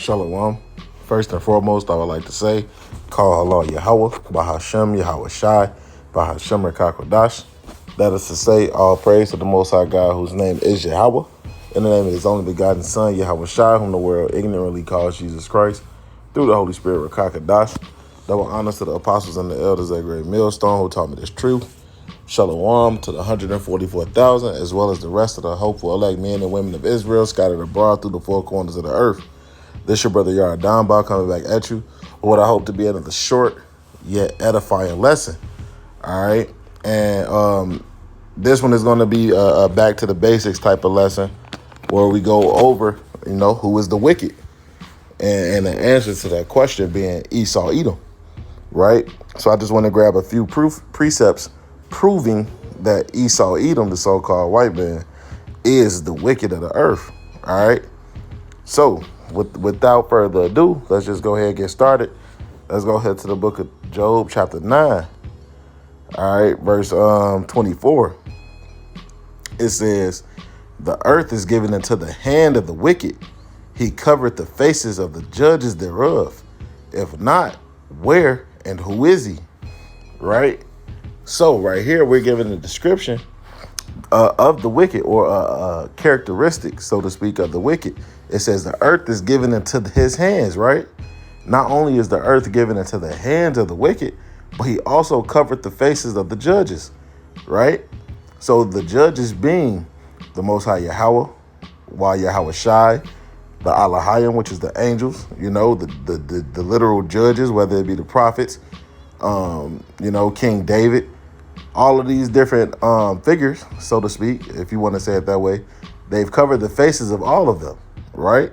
Shalom. First and foremost, I would like to say, call Allah Yahweh, Bahashem, Yahweh Shai, Bahashem Rakakodash. That is to say, all praise to the Most High God, whose name is Yahweh, in the name of his only begotten Son, Yahweh Shai, whom the world ignorantly calls Jesus Christ, through the Holy Spirit, Rakakodash. Double honors to the apostles and the elders at Great Millstone who taught me this truth. Shalom to the 144,000, as well as the rest of the hopeful elect men and women of Israel scattered abroad through the four corners of the earth. This your brother Yara Downbow coming back at you with what I hope to be another short yet edifying lesson. All right, and this one is going to be a back to the basics type of lesson where we go over, who is the wicked, and the answer to that question being Esau, Edom. Right. So I just want to grab a few precepts proving that Esau, Edom, the so-called white man, is the wicked of the earth. All right. So without further ado, let's just go ahead and get started. Let's go ahead to the book of Job, chapter 9. All right, verse 24. It says, "The earth is given into the hand of the wicked. He covered the faces of the judges thereof. If not, where and who is he?" Right? So right here, we're given a description of the wicked, or a characteristic, so to speak, of the wicked. It says the earth is given into his hands, right? Not only is the earth given into the hands of the wicked, but he also covered the faces of the judges, right? So the judges being the Most High Yahweh, Yahweh Shai, the Alahayim, which is the angels, the literal judges, whether it be the prophets, King David, all of these different figures, so to speak, if you want to say it that way, they've covered the faces of all of them, right?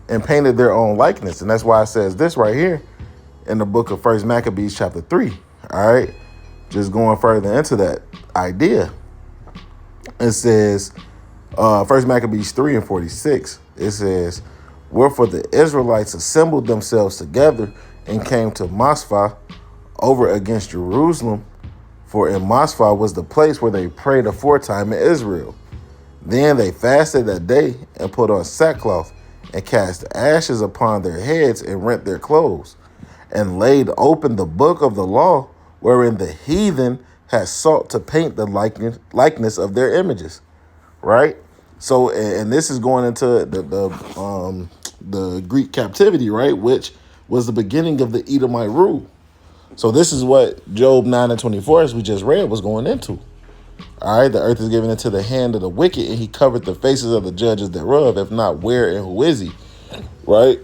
And painted their own likeness. And that's why it says this right here in the book of First Maccabees chapter 3, all right? Just going further into that idea. It says, First Maccabees 3 and 46, it says, "Wherefore the Israelites assembled themselves together and came to Mosphah over against Jerusalem, for in Mosphah was the place where they prayed aforetime in Israel. Then they fasted that day and put on sackcloth and cast ashes upon their heads and rent their clothes, and laid open the book of the law wherein the heathen had sought to paint the likeness of their images." Right? So, and this is going into the Greek captivity, right? Which was the beginning of the Edomite rule. So this is what Job 9 and 24, as we just read, was going into. All right, the earth is given into the hand of the wicked, and he covered the faces of the judges thereof. If not, where and who is he? Right.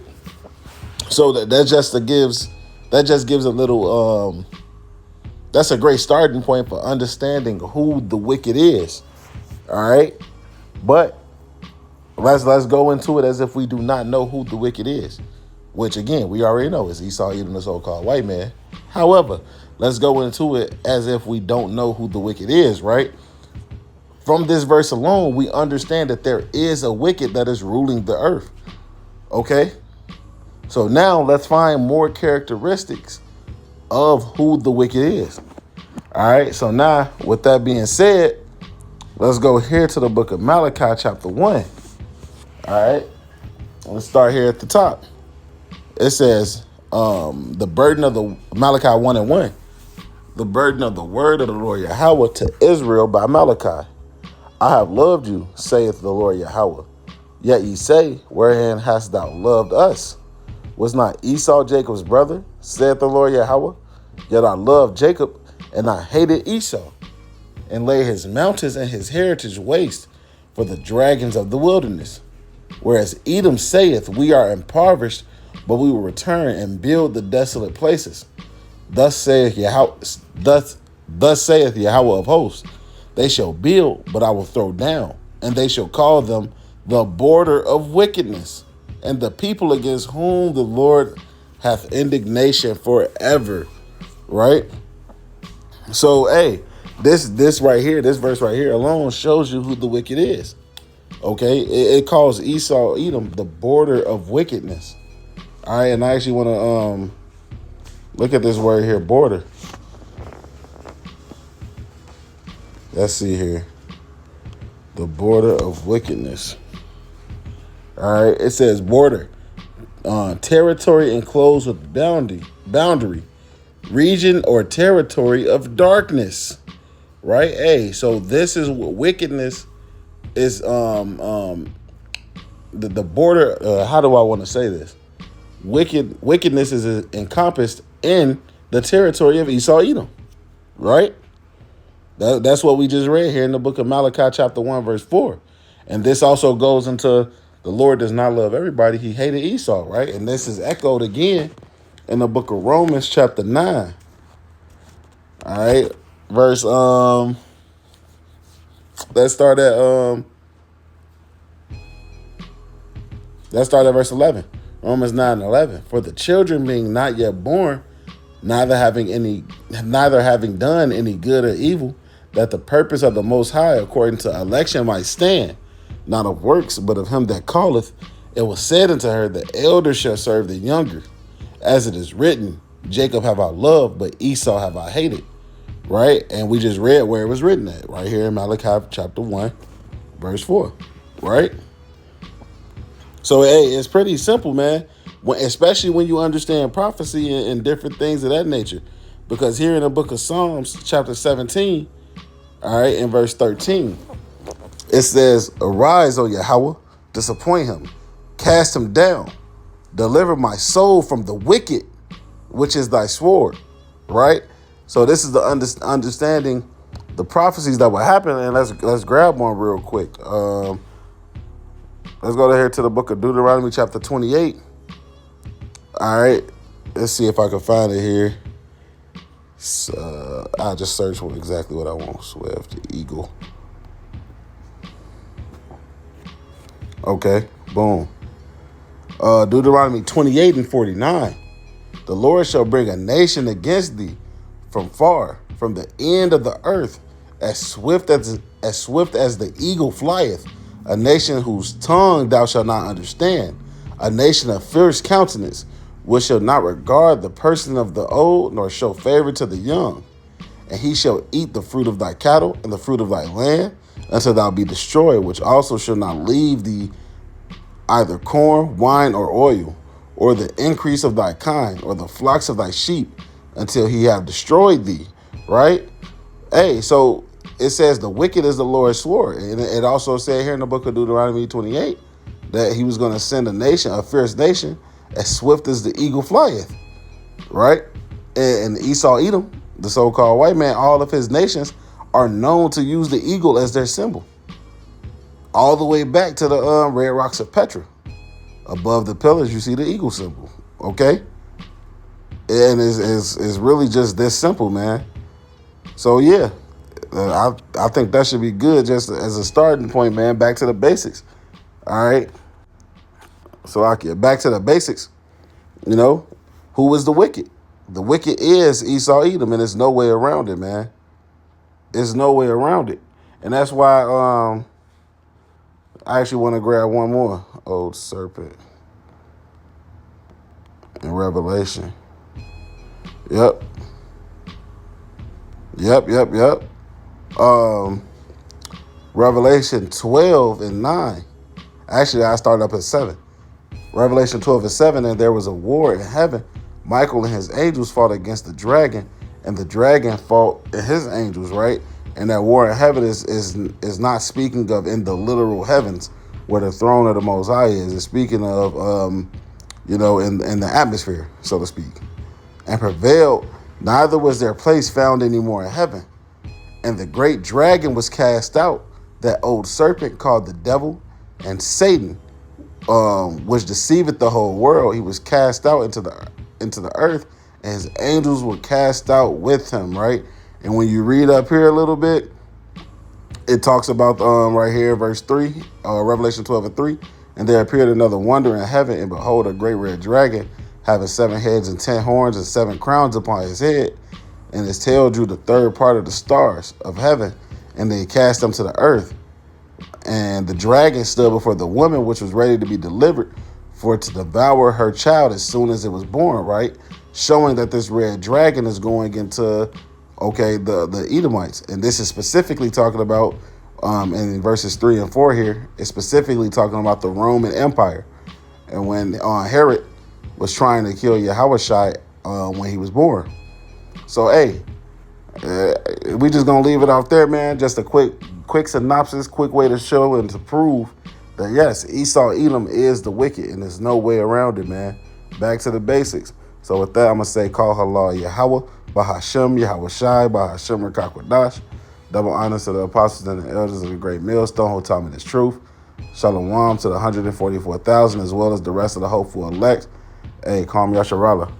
So that just gives a little. That's a great starting point for understanding who the wicked is. All right, but let's go into it as if we do not know who the wicked is, which again we already know is Esau, Edom, the so-called white man. However, let's go into it as if we don't know who the wicked is, right? From this verse alone, we understand that there is a wicked that is ruling the earth. Okay? So now let's find more characteristics of who the wicked is. All right, so now with that being said, let's go here to the book of Malachi chapter 1. All right, let's start here at the top. It says, the burden of the Malachi 1 and 1, the burden of the word of the Lord Yahweh to Israel by Malachi. "I have loved you, saith the Lord Yahweh. Yet ye say, wherein hast thou loved us? Was not Esau Jacob's brother, saith the Lord Yahweh? Yet I loved Jacob, and I hated Esau, and laid his mountains and his heritage waste for the dragons of the wilderness. Whereas Edom saith, we are impoverished, but we will return and build the desolate places. Thus saith Yahweh of hosts, they shall build, but I will throw down, and they shall call them the border of wickedness, and the people against whom the Lord hath indignation forever." Right? So, hey, this right here, this verse right here alone shows you who the wicked is. Okay? It calls Esau, Edom, the border of wickedness. All right, and I actually want to look at this word here, border. Let's see here. The border of wickedness. All right, it says border. Territory enclosed with boundary, region or territory of darkness. Right? Hey, so this is what wickedness is. The border. How do I want to say this? Wickedness is encompassed in the territory of Esau, Edom. Right? That's what we just read here in the book of Malachi, chapter 1, verse 4. And this also goes into the Lord does not love everybody. He hated Esau, right? And this is echoed again in the book of Romans, chapter 9. All right. Verse, let's start at verse 11. Romans 9:11. For the children being not yet born, neither having done any good or evil, that the purpose of the Most High according to election might stand, not of works, but of him that calleth. It was said unto her, the elder shall serve the younger. As it is written, Jacob have I loved, but Esau have I hated. Right? And we just read where it was written at, right here in Malachi chapter 1, verse 4. Right? So, hey, it's pretty simple, man. Especially when you understand prophecy and different things of that nature. Because here in the book of Psalms, chapter 17, all right, in verse 13, it says, arise, O Yahweh, disappoint him, cast him down, deliver my soul from the wicked, which is thy sword, right? So this is the understanding the prophecies that will happen, and let's grab one real quick. Let's go here to the book of Deuteronomy, chapter 28. All right, let's see if I can find it here. I'll just search for exactly what I want. Swift, eagle. Okay, boom. Deuteronomy 28 and 49. The Lord shall bring a nation against thee from far, from the end of the earth, as swift as the eagle flieth, a nation whose tongue thou shalt not understand, a nation of fierce countenance, which shall not regard the person of the old, nor show favor to the young. And he shall eat the fruit of thy cattle and the fruit of thy land, until thou be destroyed, which also shall not leave thee either corn, wine, or oil, or the increase of thy kind, or the flocks of thy sheep, until he have destroyed thee. Right? Hey, so it says the wicked is the Lord's sword. And it also said here in the book of Deuteronomy 28 that he was going to send a nation, a fierce nation, as swift as the eagle flieth. Right? And Esau, Edom, the so-called white man, all of his nations are known to use the eagle as their symbol. All the way back to the red rocks of Petra. Above the pillars, you see the eagle symbol. Okay? And it's really just this simple, man. So, yeah. I think that should be good just as a starting point, man. Back to the basics. All right. So I get back to the basics. You know, who is the wicked? The wicked is Esau, Edom, and there's no way around it, man. There's no way around it. And that's why I actually want to grab one more. Old serpent in Revelation. Yep. Revelation 12 and 9. Actually, I started up at 7. Revelation 12 and 7, and there was a war in heaven. Michael and his angels fought against the dragon, and the dragon fought his angels, right? And that war in heaven is not speaking of in the literal heavens where the throne of the Most High is. It's speaking of, in the atmosphere, so to speak. And prevailed, neither was their place found anymore in heaven. And the great dragon was cast out, that old serpent called the devil and Satan, which deceiveth the whole world. He was cast out into the earth, and his angels were cast out with him, right? And when you read up here a little bit, it talks about right here, verse 3, Revelation 12 and 3. And there appeared another wonder in heaven, and behold, a great red dragon, having 7 heads and 10 horns and 7 crowns upon his head. And his tail drew the third part of the stars of heaven, and they cast them to the earth. And the dragon stood before the woman, which was ready to be delivered, for to devour her child as soon as it was born, right? Showing that this red dragon is going into, the Edomites. And this is specifically talking about, in verses 3 and 4 here, it's specifically talking about the Roman Empire. And when Herod was trying to kill Yahushua when he was born. So, hey, we just gonna leave it off there, man. Just a quick synopsis, quick way to show and to prove that yes, Esau Edom is the wicked, and there's no way around it, man. Back to the basics. So with that, I'm gonna say, call halal Yahweh, Bahashem, Yahweh Shai, Bahashem Rakakwadash. Double honors to the apostles and the elders of the great millstone who taught me this truth. Shalom to the 144,000 as well as the rest of the hopeful elect. Hey, calm Yasharallah.